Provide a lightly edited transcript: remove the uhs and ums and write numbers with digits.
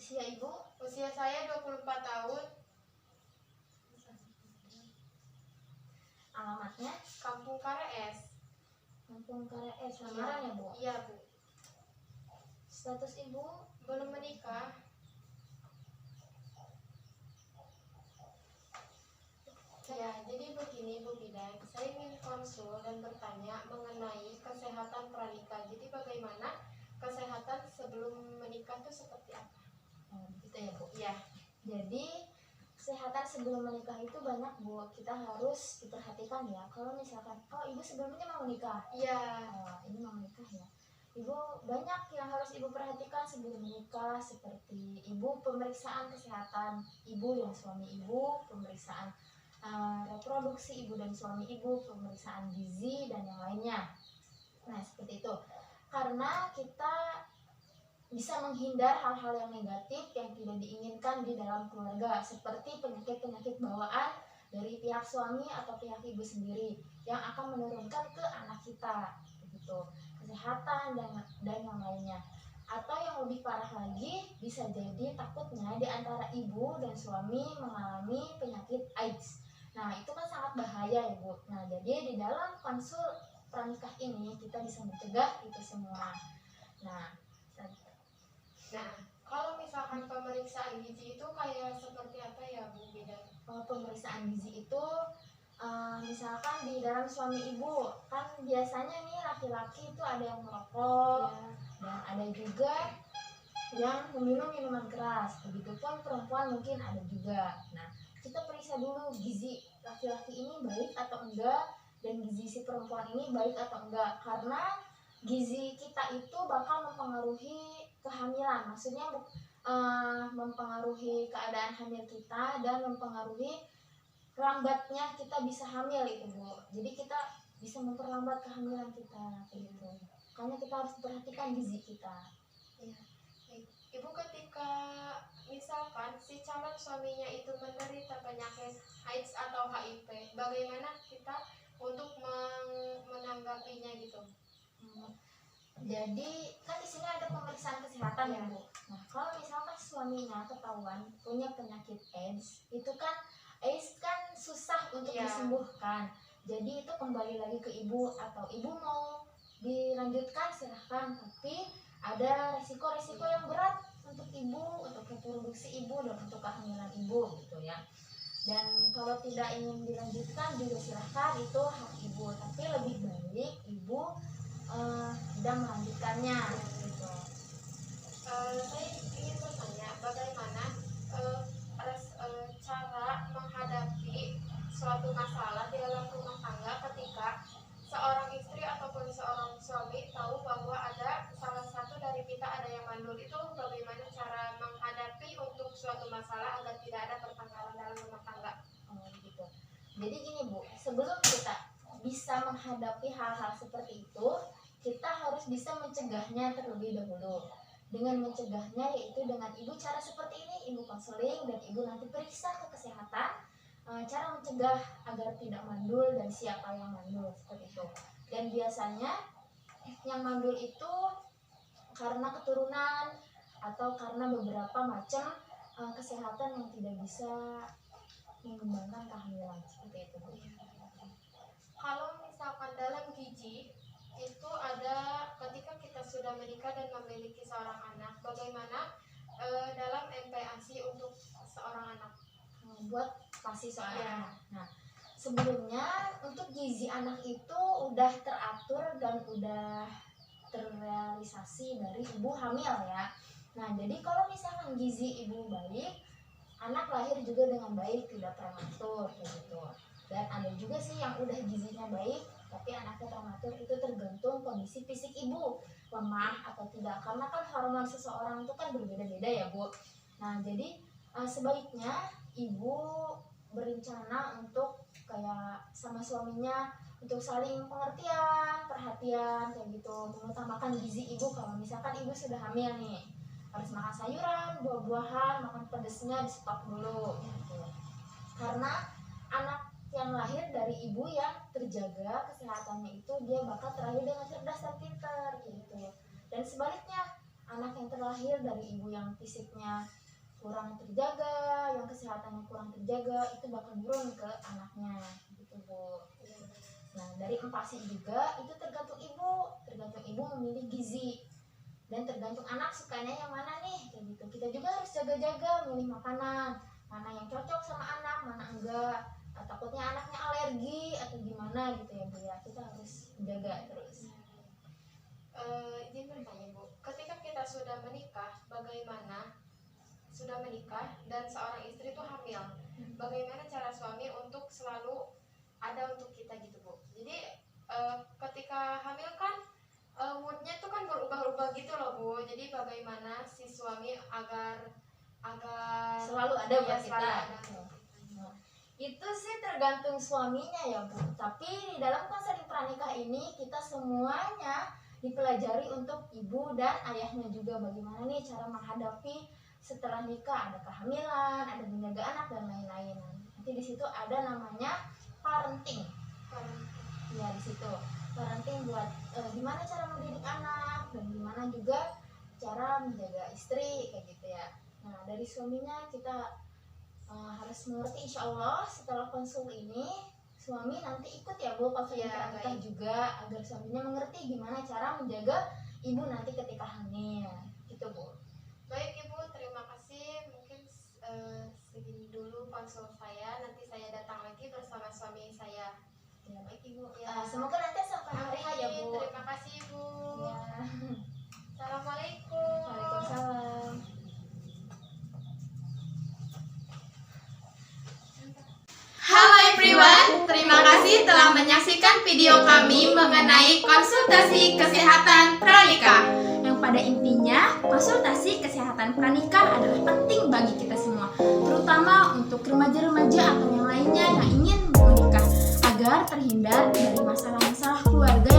Usia ibu? Usia saya 24 tahun. Alamatnya? Kampung Kares. Kampung Kares, lamaran ya Bu? Iya Bu. Status ibu? Belum menikah. Ya, jadi begini Bu Bidan, saya ingin konsul dan bertanya mengenai kesehatan pranikah. Jadi bagaimana kesehatan sebelum menikah itu seperti apa? Gitu ya Bu? Iya. Jadi kesehatan sebelum menikah itu banyak Bu, kita harus diperhatikan ya. Kalau misalkan, oh ibu sebelumnya mau menikah? Iya. Oh, ini mau menikah ya. Ibu banyak yang harus ibu perhatikan sebelum menikah, seperti ibu pemeriksaan kesehatan ibu dan suami ibu, pemeriksaan reproduksi ibu dan suami ibu, pemeriksaan gizi dan yang lainnya. Nah seperti itu, karena kita bisa menghindar hal-hal yang negatif yang tidak diinginkan di dalam keluarga, seperti penyakit-penyakit bawaan dari pihak suami atau pihak ibu sendiri yang akan menurunkan ke anak kita, begitu, kesehatan dan yang lainnya. Atau yang lebih parah lagi, bisa jadi takutnya di antara ibu dan suami mengalami penyakit AIDS. Nah itu kan sangat bahaya ya Bu. Nah jadi di dalam konsul pranikah ini kita bisa mencegah itu semua. Nah kalau misalkan pemeriksaan gizi itu kayak seperti apa ya Bu Bidan? Pemeriksaan gizi itu misalkan di dalam suami ibu, kan biasanya nih laki-laki itu ada yang merokok ya, dan ada juga yang meminum minuman keras. Begitupun perempuan mungkin ada juga. Nah kita periksa dulu gizi laki-laki ini baik atau enggak, dan gizi si perempuan ini baik atau enggak, karena gizi kita itu bakal mempengaruhi kehamilan, maksudnya mempengaruhi keadaan hamil kita dan mempengaruhi lambatnya kita bisa hamil itu Bu. Jadi kita bisa memperlambat kehamilan kita gitu. Makanya kita harus perhatikan gizi kita. Ya. Ibu ketika misalkan si calon suaminya itu menderita penyakit AIDS atau HIV, bagaimana kita untuk menanggapinya gitu? Jadi kan di sini ada pemeriksaan kesehatan ya Bu. Nah kalau misalkan suaminya ketahuan punya penyakit AIDS, itu kan AIDS kan susah untuk disembuhkan. Jadi itu kembali lagi ke ibu, atau ibu mau dilanjutkan silahkan, tapi ada resiko-resiko yang berat untuk ibu, untuk reproduksi ibu dan untuk kehamilan ibu gitu ya. Dan kalau tidak ingin dilanjutkan juga silahkan, itu hak ibu, tapi lebih baik ibu tidak melanjutkannya gitu. Saya ingin bertanya bagaimana cara menghadapi suatu masalah di dalam rumah tangga ketika seorang istri ataupun seorang suami tahu bahwa ada salah satu dari kita ada yang mandul. Itu bagaimana cara menghadapi untuk suatu masalah agar tidak ada pertengkaran dalam rumah tangga? Gitu. Jadi gini Bu, sebelum kita bisa menghadapi hal-hal seperti itu, kita harus bisa mencegahnya terlebih dahulu. Dengan mencegahnya yaitu dengan ibu cara seperti ini, ibu konseling dan ibu nanti periksa ke kesehatan, cara mencegah agar tidak mandul dan siapa yang mandul seperti itu. Dan biasanya yang mandul itu karena keturunan atau karena beberapa macam kesehatan yang tidak bisa mengembangkan kehamilan seperti itu. Kalau misalkan dalam gizi itu ada ketika kita sudah menikah dan memiliki seorang anak, bagaimana dalam MPASI untuk seorang anak? Buat pasti soalnya. Nah, sebelumnya untuk gizi anak itu udah teratur dan udah terrealisasi dari ibu hamil ya. Nah, jadi kalau misalkan gizi ibu baik, anak lahir juga dengan baik, tidak prematur gitu. Dan ada juga sih yang udah gizinya baik tapi anaknya prematur, itu tergantung kondisi fisik ibu, lemah atau tidak, karena kan hormon seseorang itu kan berbeda-beda ya Bu. Nah jadi sebaiknya ibu berencana untuk kayak sama suaminya untuk saling pengertian, perhatian kayak gitu, mengutamakan gizi ibu. Kalau misalkan ibu sudah hamil nih, harus makan sayuran, buah-buahan, makan pedesnya di stop dulu gitu. Karena anak yang lahir dari ibu yang terjaga kesehatannya itu dia bakal terlahir dengan cerdas dan pintar gitu. Dan sebaliknya, anak yang terlahir dari ibu yang fisiknya kurang terjaga, yang kesehatannya kurang terjaga, itu bakal turun ke anaknya gitu Bu. Nah dari empasi juga itu tergantung ibu memilih gizi, dan tergantung anak sukanya yang mana nih kayak gitu. Kita juga harus jaga-jaga milih makanan, mana yang cocok sama anak, mana enggak. Takutnya anaknya alergi atau gimana gitu ya Bu ya, kita harus jaga terus. Izin bertanya Bu, ketika kita sudah menikah dan seorang istri itu hamil, bagaimana cara suami untuk selalu ada untuk kita gitu Bu? Jadi ketika hamil kan moodnya tuh kan berubah-ubah gitu loh Bu. Jadi bagaimana si suami agar Selalu ada buat ya, kita. Nah, itu sih tergantung suaminya ya Bu. Tapi di dalam konseling pranikah ini kita semuanya dipelajari untuk ibu dan ayahnya juga, bagaimana nih cara menghadapi setelah nikah, ada kehamilan, ada menjaga anak dan lain-lain. Nanti di situ ada namanya parenting. Ya di situ parenting buat gimana cara mendidik anak dan gimana juga cara menjaga istri kayak gitu ya. Nah dari suaminya kita harus mengerti, insya Allah setelah konsul ini suami nanti ikut ya Bu konseling pranikah juga, agar suaminya mengerti gimana cara menjaga ibu nanti ketika hamil gitu Bu. Baik Ibu, terima kasih. Mungkin segini dulu konsul saya. Nanti saya datang lagi bersama suami saya. Ya, baik Ibu ya. Semoga nanti sampai hari H ya Bu. Terima kasih Ibu. Ya. Assalamualaikum. Waalaikumsalam. Halo everyone, terima kasih telah menyaksikan video kami mengenai konsultasi kesehatan pranikah. Yang pada intinya, konsultasi kesehatan pranikah adalah penting bagi kita semua, terutama untuk remaja-remaja atau yang lainnya yang ingin menikah, agar terhindar dari masalah-masalah keluarga